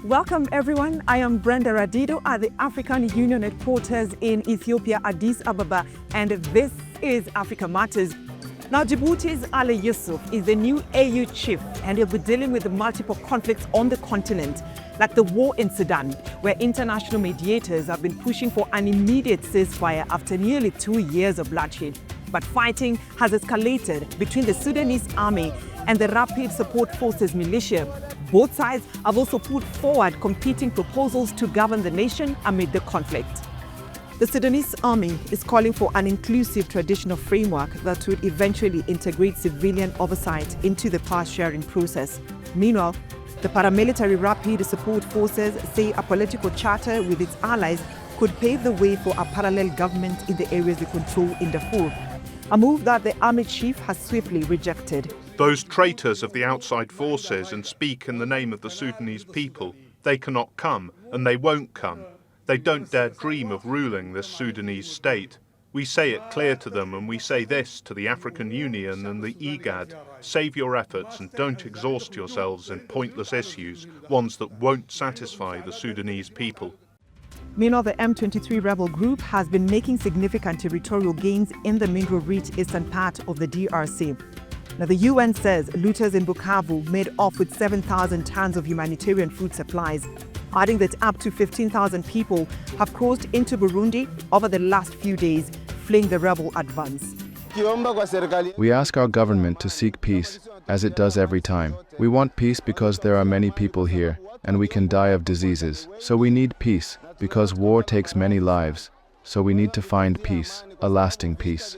Welcome everyone, I am Brenda Radido at the African Union headquarters in Ethiopia, Addis Ababa, and this is Africa Matters. Now, Djibouti's Ali Youssouf is the new AU chief, and he'll be dealing with the multiple conflicts on the continent, like the war in Sudan, where international mediators have been pushing for an immediate ceasefire after nearly 2 years of bloodshed. But fighting has escalated between the Sudanese army and the Rapid Support Forces militia. Both sides have also put forward competing proposals to govern the nation amid the conflict. The Sudanese army is calling for an inclusive transitional framework that would eventually integrate civilian oversight into the power-sharing process. Meanwhile, the paramilitary Rapid Support Forces say a political charter with its allies could pave the way for a parallel government in the areas they control in Darfur, a move that the army chief has swiftly rejected. Those traitors of the outside forces and speak in the name of the Sudanese people, they cannot come and they won't come. They don't dare dream of ruling this Sudanese state. We say it clear to them, and we say this to the African Union and the IGAD. Save your efforts and don't exhaust yourselves in pointless issues, ones that won't satisfy the Sudanese people. Meanwhile, the M23 rebel group has been making significant territorial gains in the mineral-rich eastern part of the DRC. Now, the UN says looters in Bukavu made off with 7,000 tons of humanitarian food supplies, adding that up to 15,000 people have crossed into Burundi over the last few days, fleeing the rebel advance. We ask our government to seek peace, as it does every time. We want peace because there are many people here, and we can die of diseases. So we need peace, because war takes many lives. So we need to find peace, a lasting peace.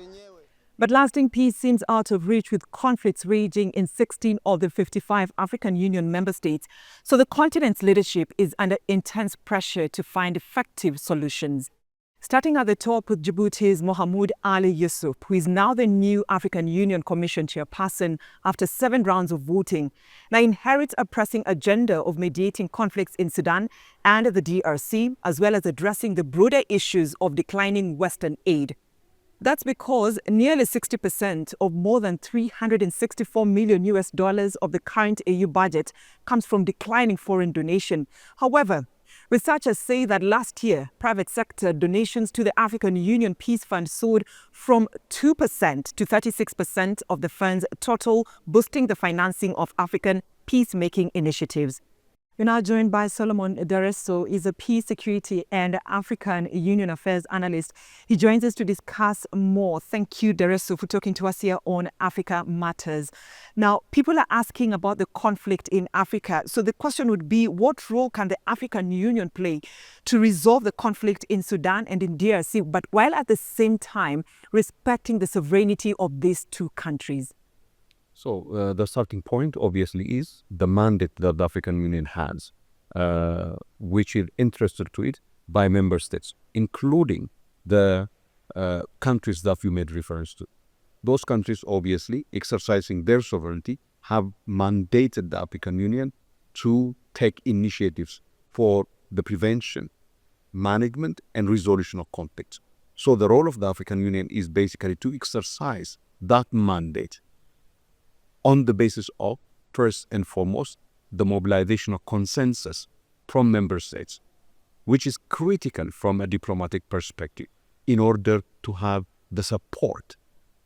But lasting peace seems out of reach, with conflicts raging in 16 of the 55 African Union member states. So the continent's leadership is under intense pressure to find effective solutions. Starting at the top with Djibouti's Mahamoud Ali Youssouf, who is now the new African Union Commission chairperson after 7 rounds of voting, now inherits a pressing agenda of mediating conflicts in Sudan and the DRC, as well as addressing the broader issues of declining Western aid. That's because nearly 60% of more than $364 million of the current AU budget comes from declining foreign donation. However, researchers say that last year, private sector donations to the African Union Peace Fund soared from 2% to 36% of the fund's total, boosting the financing of African peacemaking initiatives. We're now joined by Solomon Daresso. He's a peace, security and African Union Affairs analyst. He joins us to discuss more. Thank you, Daresso, for talking to us here on Africa Matters. Now, people are asking about the conflict in Africa. So the question would be, what role can the African Union play to resolve the conflict in Sudan and in DRC, but while at the same time respecting the sovereignty of these two countries? So the starting point, obviously, is the mandate that the African Union has, which is entrusted to it by member states, including the countries that you made reference to. Those countries, obviously, exercising their sovereignty, have mandated the African Union to take initiatives for the prevention, management, and resolution of conflicts. So the role of the African Union is basically to exercise that mandate on the basis of, first and foremost, the mobilization of consensus from member states, which is critical from a diplomatic perspective in order to have the support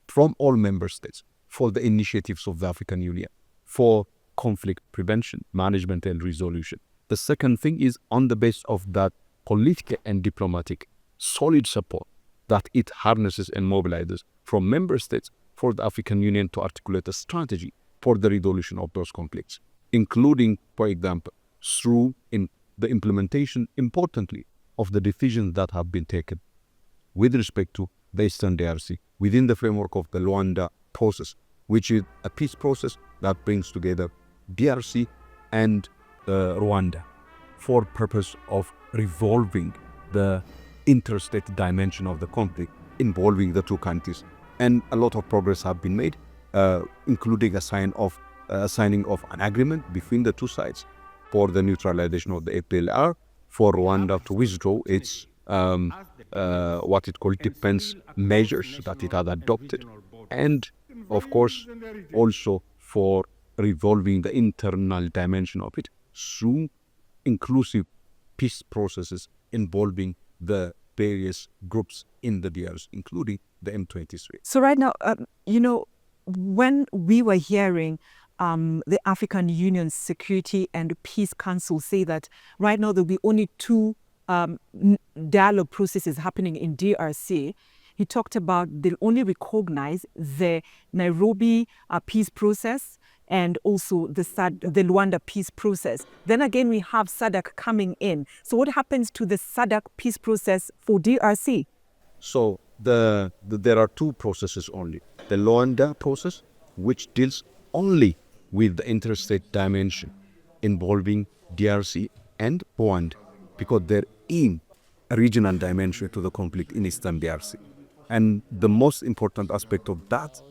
from all member states for the initiatives of the African Union for conflict prevention, management, and resolution. The second thing is on the basis of that political and diplomatic solid support that it harnesses and mobilizes from member states for the African Union to articulate a strategy for the resolution of those conflicts, including, for example, through the implementation, importantly, of the decisions that have been taken with respect to the Eastern DRC within the framework of the Luanda process, which is a peace process that brings together DRC and Rwanda for purpose of resolving the interstate dimension of the conflict involving the two countries. And a lot of progress have been made, including a signing of an agreement between the two sides for the neutralization of the APLR, for Rwanda to withdraw its what it called defense measures that it had adopted, and of course also for resolving the internal dimension of it through inclusive peace processes involving the various groups in the DRC, including the M23. So right now, when we were hearing the African Union Security and Peace Council say that right now there'll be only two dialogue processes happening in DRC, he talked about they'll only recognize the Nairobi peace process and also the Luanda peace process. Then again, we have SADC coming in. So what happens to the SADC peace process for DRC? So there are two processes only. The Luanda process, which deals only with the interstate dimension involving DRC and Rwanda, because there is a regional dimension to the conflict in Eastern DRC. And the most important aspect of that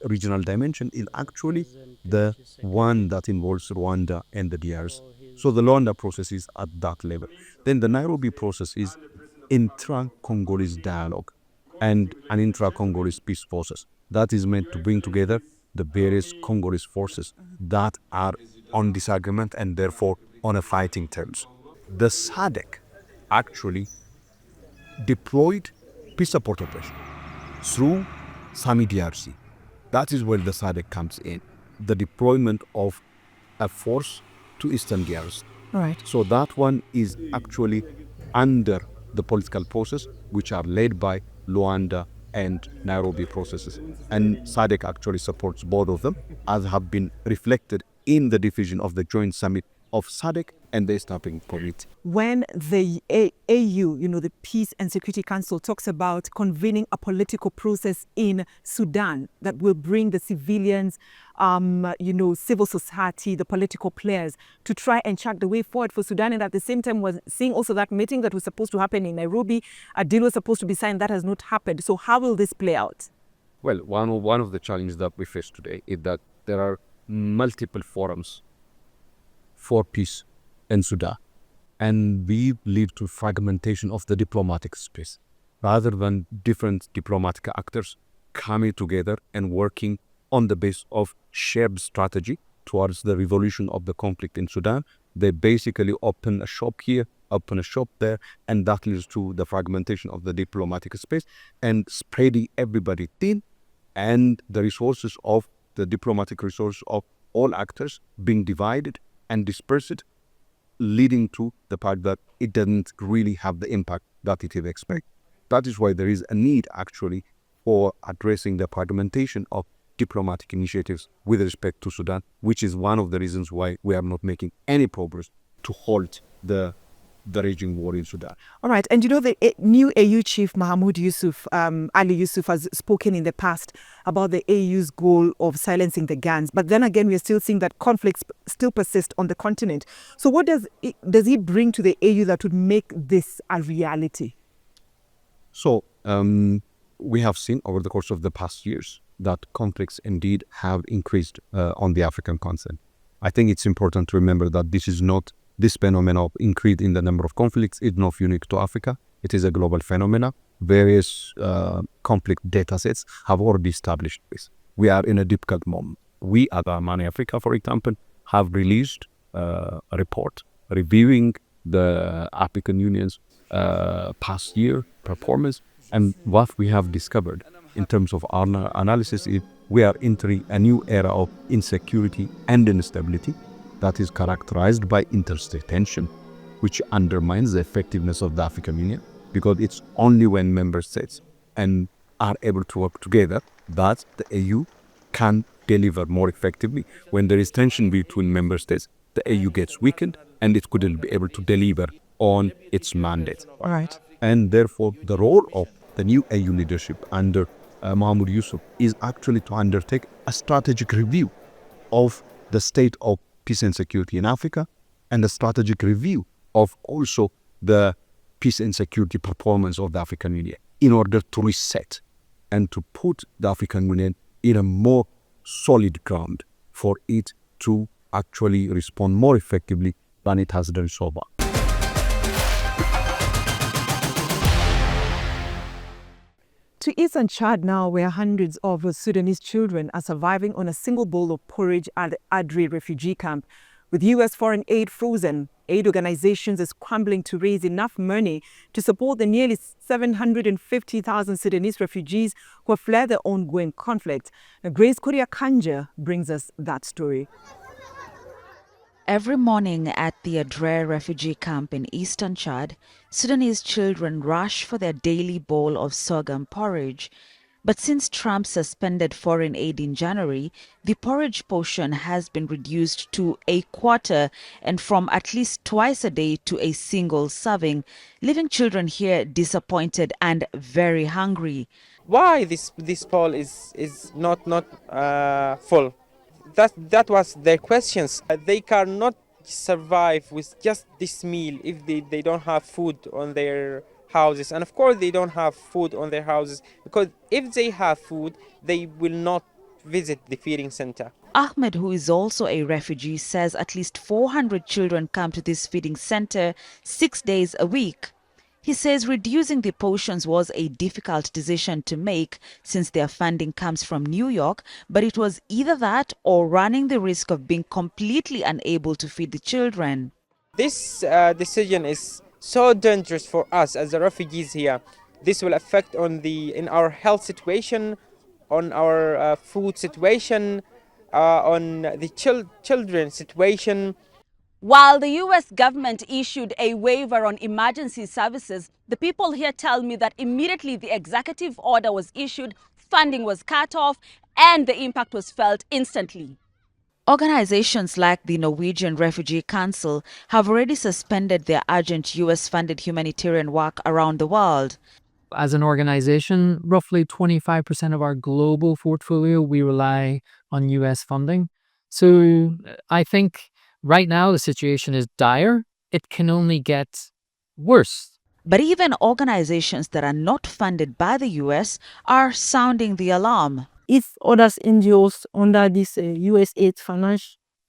regional dimension is actually the one that involves Rwanda and the DRC. So the Luanda process is at that level. Then the Nairobi process is intra-Congolese dialogue and an intra-Congolese peace process that is meant to bring together the various Congolese forces that are on disagreement and therefore on a fighting terms. The SADC actually deployed peace support operation through SAMI DRC. That is where the SADC comes in, the deployment of a force to Eastern DRC. Right. So that one is actually under the political process, which are led by Luanda and Nairobi processes. And SADC actually supports both of them, as have been reflected in the division of the joint summit of SADC and the East African Community. When the AU, the Peace and Security Council, talks about convening a political process in Sudan that will bring the civilians, civil society, the political players to try and chart the way forward for Sudan, and at the same time was seeing also that meeting that was supposed to happen in Nairobi, a deal was supposed to be signed, that has not happened. So how will this play out? Well, one of the challenges that we face today is that there are multiple forums for peace in Sudan, and we lead to fragmentation of the diplomatic space rather than different diplomatic actors coming together and working on the base of shared strategy towards the resolution of the conflict in Sudan. They basically open a shop here, open a shop there, and that leads to the fragmentation of the diplomatic space and spreading everybody thin, and the resources of the diplomatic resources of all actors being divided and dispersed, leading to the fact that it doesn't really have the impact that it is expected. That is why there is a need actually for addressing the fragmentation of diplomatic initiatives with respect to Sudan, which is one of the reasons why we are not making any progress to halt the raging war in Sudan. All right. And the new AU chief, Mahamoud Youssouf, Ali Youssouf, has spoken in the past about the AU's goal of silencing the gangs. But then again, we're still seeing that conflicts still persist on the continent. So what does he bring to the AU that would make this a reality? So we have seen over the course of the past years that conflicts indeed have increased on the African continent. I think it's important to remember that this phenomenon of increase in the number of conflicts is not unique to Africa. It is a global phenomenon. Various conflict data sets have already established this. We are in a difficult moment. We at Money Africa, for example, have released a report reviewing the African Union's past year performance. And what we have discovered in terms of our analysis is we are entering a new era of insecurity and instability that is characterized by interstate tension, which undermines the effectiveness of the African Union, because it's only when member states are able to work together that the AU can deliver more effectively. When there is tension between member states, the AU gets weakened and it couldn't be able to deliver on its mandate. All right. And therefore, the role of the new AU leadership under Mahamoud Youssouf is actually to undertake a strategic review of the state of peace and security in Africa, and a strategic review of also the peace and security performance of the African Union in order to reset and to put the African Union in a more solid ground for it to actually respond more effectively than it has done so far. To eastern Chad now, where hundreds of Sudanese children are surviving on a single bowl of porridge at the Adre refugee camp, With U.S. foreign aid frozen, aid organizations are scrambling to raise enough money to support the nearly 750,000 Sudanese refugees who have fled the ongoing conflict. Now, Grace Korea Kanja brings us that story. Every morning at the Adre refugee camp in eastern Chad, Sudanese children rush for their daily bowl of sorghum porridge. But since Trump suspended foreign aid in January, the porridge portion has been reduced to a quarter and from at least twice a day to a single serving, leaving children here disappointed and very hungry. Why this bowl is not full? That was their questions. They cannot survive with just this meal if they don't have food on their houses. And of course they don't have food on their houses because if they have food, they will not visit the feeding center. Ahmed, who is also a refugee, says at least 400 children come to this feeding center 6 days a week. He says reducing the portions was a difficult decision to make since their funding comes from New York, but it was either that or running the risk of being completely unable to feed the children. This decision is so dangerous for us as the refugees here. This will affect in our health situation, on our food situation, on the children's situation. While the U.S. government issued a waiver on emergency services, the people here tell me that immediately the executive order was issued, funding was cut off, and the impact was felt instantly. Organizations like the Norwegian Refugee Council have already suspended their urgent U.S.-funded humanitarian work around the world. As an organization, roughly 25% of our global portfolio, we rely on U.S. funding. So I think right now the situation is dire. It can only get worse. But even organizations that are not funded by the U.S. are sounding the alarm. If other NGOs under this USAID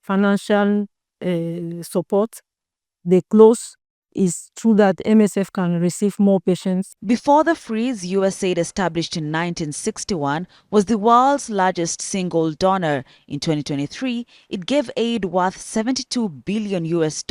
financial support, they close, it's true that MSF can receive more patients. Before the freeze, USAID, established in 1961, was the world's largest single donor. In 2023, it gave aid worth $72 billion US.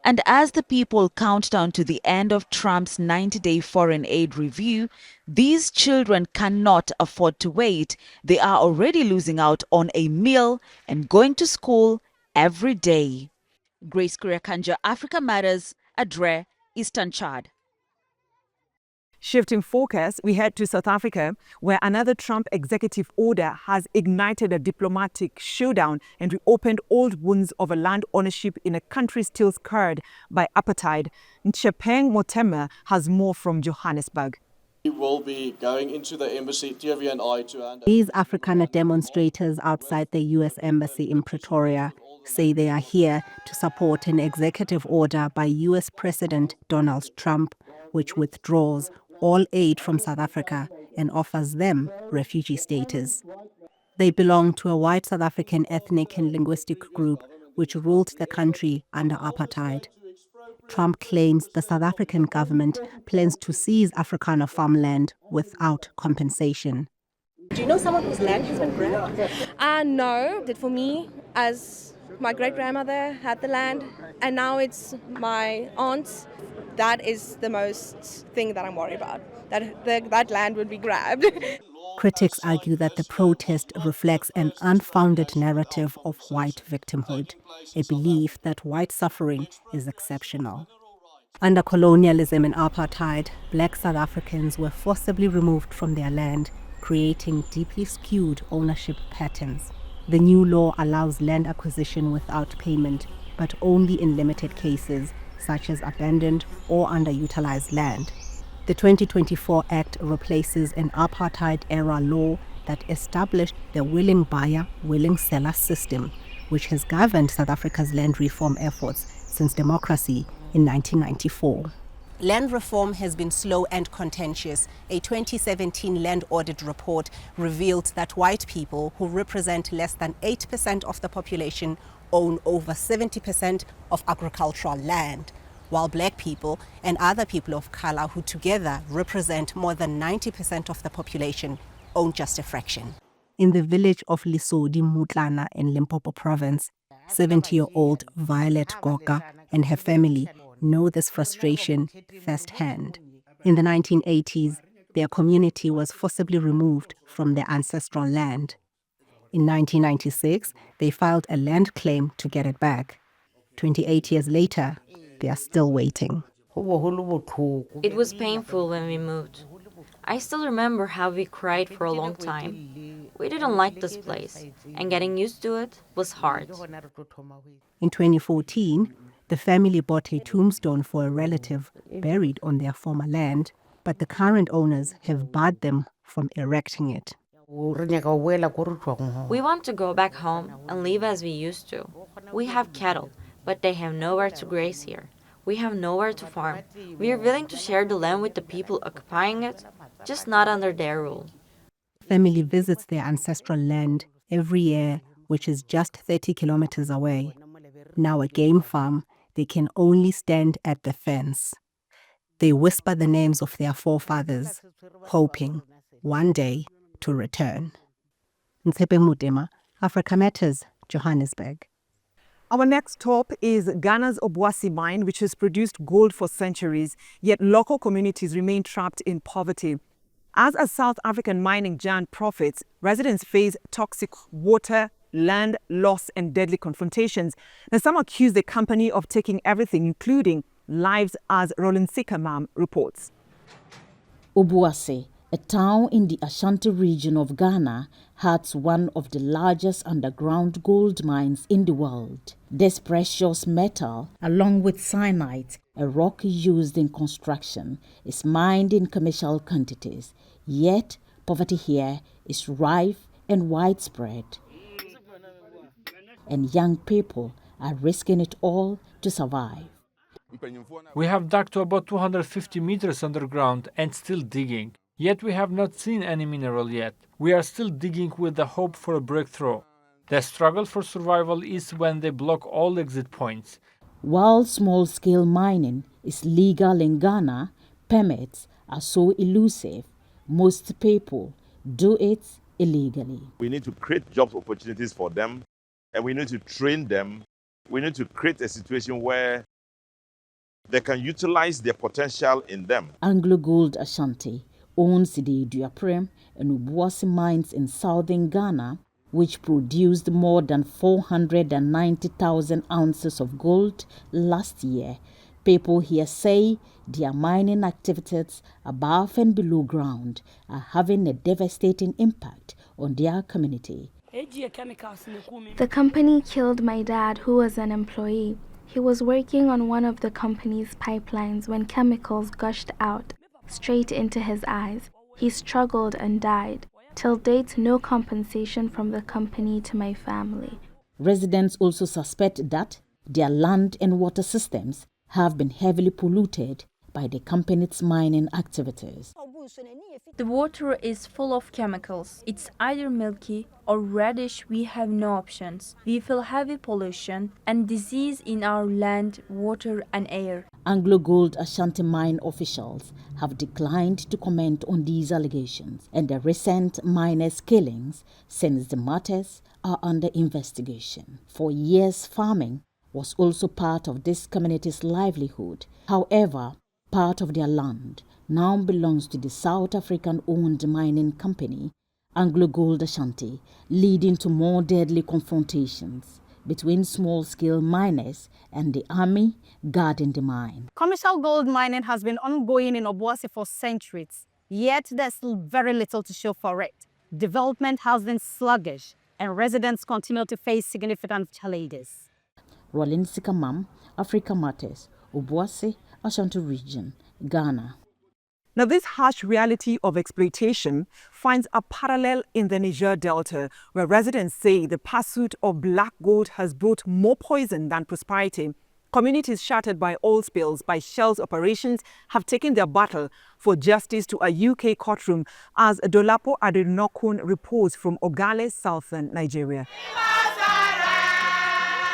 And as the people count down to the end of Trump's 90-day foreign aid review, these children cannot afford to wait. They are already losing out on a meal and going to school every day. Grace Korea Kanja, Africa Matters, Adre, Eastern Chad. Shifting focus, we head to South Africa, where another Trump executive order has ignited a diplomatic showdown and reopened old wounds of a land ownership in a country still scarred by apartheid. Nchepeng Motema has more from Johannesburg. We will be going into the embassy, TV and I, to... These Afrikaner demonstrators outside the U.S. Embassy in Pretoria say they are here to support an executive order by U.S. President Donald Trump, which withdraws all aid from South Africa and offers them refugee status. They belong to a white South African ethnic and linguistic group which ruled the country under apartheid. Trump claims the South African government plans to seize Afrikaner farmland without compensation. Do you know someone whose land has been grabbed? No. For me, as my great-grandmother had the land, and now it's my aunt's. That is the most thing that I'm worried about, that land would be grabbed. Critics argue that the protest reflects an unfounded narrative of white victimhood, a belief that white suffering is exceptional. Under colonialism and apartheid, black South Africans were forcibly removed from their land, creating deeply skewed ownership patterns. The new law allows land acquisition without payment, but only in limited cases, such as abandoned or underutilized land. The 2024 Act replaces an apartheid-era law that established the willing buyer, willing seller system, which has governed South Africa's land reform efforts since democracy in 1994. Land reform has been slow and contentious. A 2017 land audit report revealed that white people, who represent less than 8% of the population, own over 70% of agricultural land, while black people and other people of color, who together represent more than 90% of the population, own just a fraction. In the village of Lisodi Mutlana in Limpopo province, 70-year-old Violet Goka and her family know this frustration firsthand. In the 1980s, their community was forcibly removed from their ancestral land. In 1996, they filed a land claim to get it back. 28 years later, they are still waiting. It was painful when we moved. I still remember how we cried for a long time. We didn't like this place, and getting used to it was hard. In 2014, the family bought a tombstone for a relative buried on their former land, but the current owners have barred them from erecting it. We want to go back home and live as we used to. We have cattle, but they have nowhere to graze here. We have nowhere to farm. We are willing to share the land with the people occupying it, just not under their rule. Family visits their ancestral land every year, which is just 30 kilometers away. Now a game farm, they can only stand at the fence. They whisper the names of their forefathers, hoping one day to return. Ntshepe Mudema, Africa Matters, Johannesburg. Our next stop is Ghana's Obuasi mine, which has produced gold for centuries, yet local communities remain trapped in poverty. As a South African mining giant profits, residents face toxic water, land loss and deadly confrontations. Now, some accuse the company of taking everything, including lives, as Roland Sikamam reports. Obuasi, a town in the Ashanti region of Ghana, has one of the largest underground gold mines in the world. This precious metal, along with cyanide, a rock used in construction, is mined in commercial quantities. Yet, poverty here is rife and widespread. And young people are risking it all to survive. We have dug to about 250 meters underground and still digging. Yet we have not seen any mineral yet. We are still digging with the hope for a breakthrough. The struggle for survival is when they block all exit points. While small-scale mining is legal in Ghana, permits are so elusive. Most people do it illegally. We need to create job opportunities for them, and we need to train them. We need to create a situation where they can utilize their potential in them. Anglo Gold Ashanti owns the Duaprem and Obuasi mines in southern Ghana, which produced more than 490,000 ounces of gold last year. People here say their mining activities above and below ground are having a devastating impact on their community. The company killed my dad, who was an employee. He was working on one of the company's pipelines when chemicals gushed out straight into his eyes. He struggled and died. Till date, no compensation from the company to my family. Residents also suspect that their land and water systems have been heavily polluted by the company's mining activities. The water is full of chemicals. It's either milky or reddish. We have no options. We feel heavy pollution and disease in our land, water and air. Anglo Gold Ashanti mine officials have declined to comment on these allegations and the recent miners' killings, since the matters are under investigation. For years, farming was also part of this community's livelihood. However, part of their land now belongs to the South African-owned mining company, Anglo Gold Ashanti, leading to more deadly confrontations between small-scale miners and the army guarding the mine. Commercial gold mining has been ongoing in Obuasi for centuries, yet there's still very little to show for it. Development has been sluggish, and residents continue to face significant challenges. Roland Sikamam, Africa Matters, Obuasi, Ashanti Region, Ghana. Now, this harsh reality of exploitation finds a parallel in the Niger Delta, where residents say the pursuit of black gold has brought more poison than prosperity. Communities shattered by oil spills, by Shell's operations, have taken their battle for justice to a UK courtroom, as Dolapo Adenokun reports from Ogale, southern Nigeria.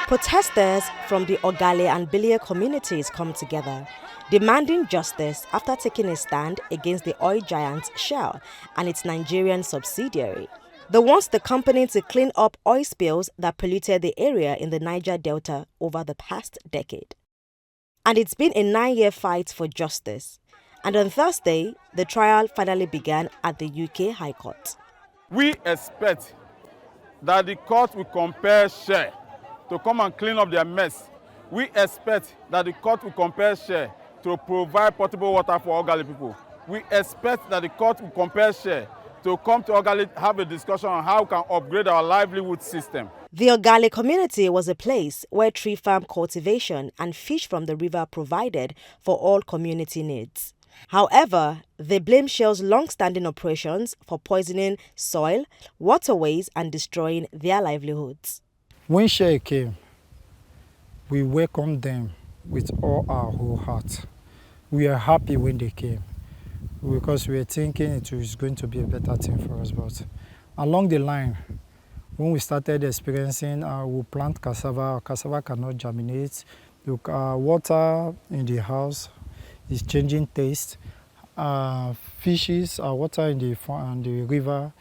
Protesters from the Ogale and Bilie communities come together, demanding justice after taking a stand against the oil giant Shell and its Nigerian subsidiary. They want the company to clean up oil spills that polluted the area in the Niger Delta over the past decade. And it's been a 9-year fight for justice. And on Thursday, the trial finally began at the UK High Court. We expect that the court will compel Shell to come and clean up their mess. We expect that the court will compel Shell to provide potable water for Ogali people. We expect that the court will compel Shell to come to Ogali, have a discussion on how we can upgrade our livelihood system. The Ogali community was a place where tree farm cultivation and fish from the river provided for all community needs. However, they blame Shell's long-standing operations for poisoning soil, waterways and destroying their livelihoods. When Shell came, we welcomed them with all our whole heart. We are happy when they came because we were thinking it was going to be a better thing for us. But along the line, when we started experiencing we plant cassava, our cassava cannot germinate. Look, water in the house is changing taste. Fishes, water in the river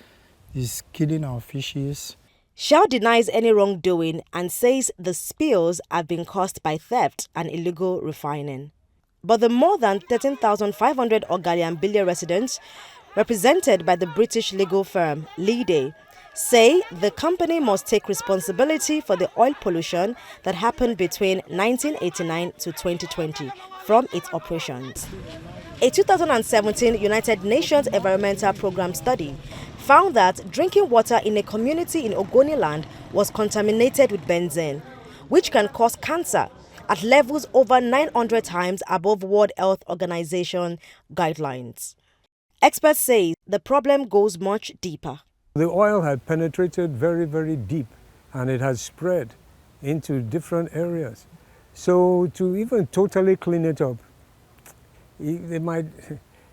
is killing our fishes. Shell denies any wrongdoing and says the spills have been caused by theft and illegal refining. But the more than 13,500 Ogali and Bilie residents, represented by the British legal firm Leone, say the company must take responsibility for the oil pollution that happened between 1989 to 2020 from its operations. A 2017 United Nations Environmental Programme study found that drinking water in a community in Ogoniland was contaminated with benzene, which can cause cancer at levels over 900 times above World Health Organization guidelines. Experts say the problem goes much deeper. The oil had penetrated very, very deep and it has spread into different areas. So to even totally clean it up, it might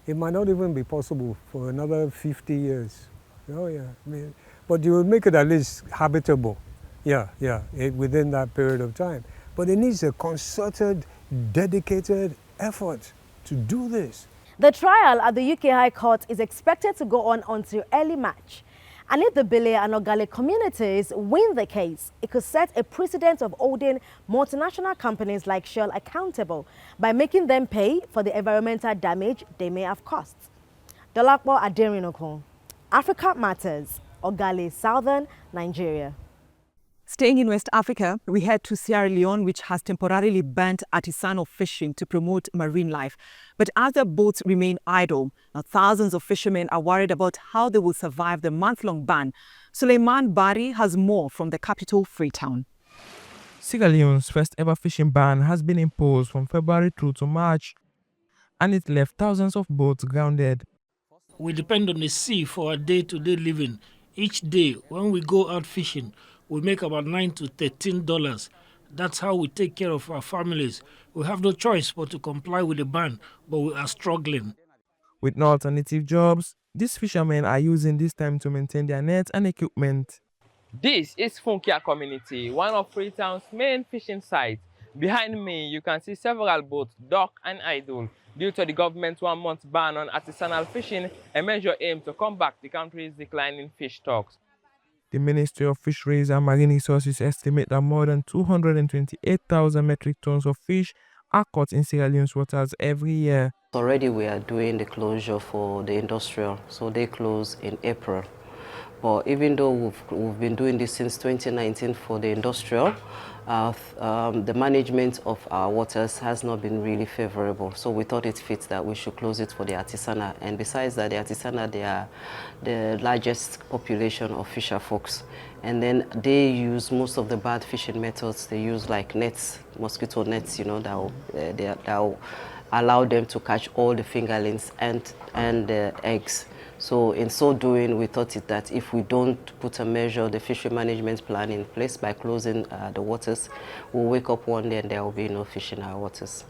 not even be possible for another 50 years. Oh yeah, but you will make it at least habitable, within that period of time. But it needs a concerted, dedicated effort to do this. The trial at the UK High Court is expected to go on until early March. And if the Bilie and Ogali communities win the case, it could set a precedent of holding multinational companies like Shell accountable by making them pay for the environmental damage they may have caused. Dolapo Aderinoko, Africa Matters, Ogali, Southern Nigeria. Staying in West Africa, we head to Sierra Leone, which has temporarily banned artisanal fishing to promote marine life. But as their boats remain idle, now thousands of fishermen are worried about how they will survive the month-long ban. Suleiman Bari has more from the capital, Freetown. Sierra Leone's first ever fishing ban has been imposed from February through to March, and it left thousands of boats grounded. We depend on the sea for our day-to-day living. Each day, when we go out fishing, we make about $9 to $13. That's how we take care of our families. We have no choice but to comply with the ban, but we are struggling. With no alternative jobs, these fishermen are using this time to maintain their nets and equipment. This is Funkia Community, one of Freetown's main fishing sites. Behind me, you can see several boats docked and idle due to the government's 1-month ban on artisanal fishing, a measure aimed to combat the country's declining fish stocks. The Ministry of Fisheries and Marine Resources estimate that more than 228,000 metric tons of fish are caught in Sierra Leone's waters every year. Already we are doing the closure for the industrial, so they close in April. But even though we've been doing this since 2019 for the industrial, the management of our waters has not been really favorable. So we thought it fits that we should close it for the artisanal. And besides that, the artisanal, they are the largest population of fisher folks. And then they use most of the bad fishing methods. They use like nets, mosquito nets, you know, that will allow them to catch all the fingerlings and the eggs. So in so doing, we thought that if we don't put a measure, the fishery management plan in place by closing the waters, we'll wake up one day and there will be no fish in our waters.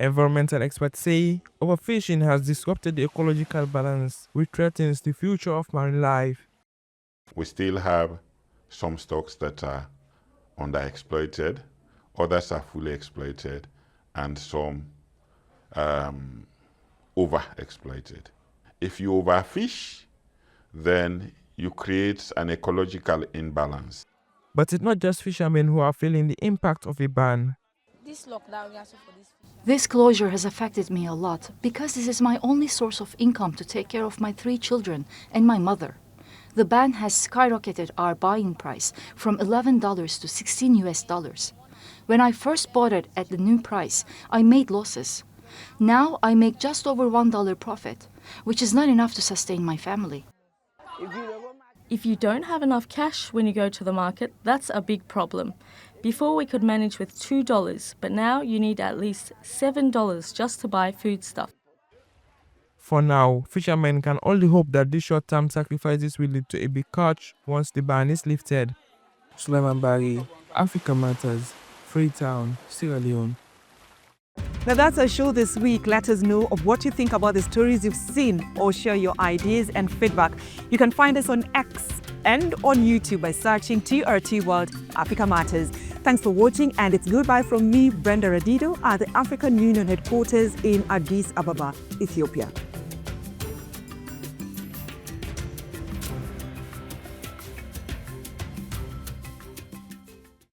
Environmental experts say overfishing has disrupted the ecological balance, which threatens the future of marine life. We still have some stocks that are underexploited, others are fully exploited, and some overexploited. If you overfish, then you create an ecological imbalance. But it's not just fishermen who are feeling the impact of a ban. This closure has affected me a lot because this is my only source of income to take care of my 3 children and my mother. The ban has skyrocketed our buying price from $11 to $16 US. When I first bought it at the new price, I made losses. Now I make just over $1 profit, which is not enough to sustain my family. If you don't have enough cash when you go to the market, that's a big problem. Before we could manage with $2, but now you need at least $7 just to buy foodstuff. For now, fishermen can only hope that these short-term sacrifices will lead to a big catch once the ban is lifted. Suleiman Bari, Africa Matters, Freetown, Sierra Leone. Now that's our show this week. Let us know of what you think about the stories you've seen or share your ideas and feedback. You can find us on X and on YouTube by searching TRT World Africa Matters. Thanks for watching, and it's goodbye from me, Brenda Radido, at the African Union headquarters in Addis Ababa, Ethiopia.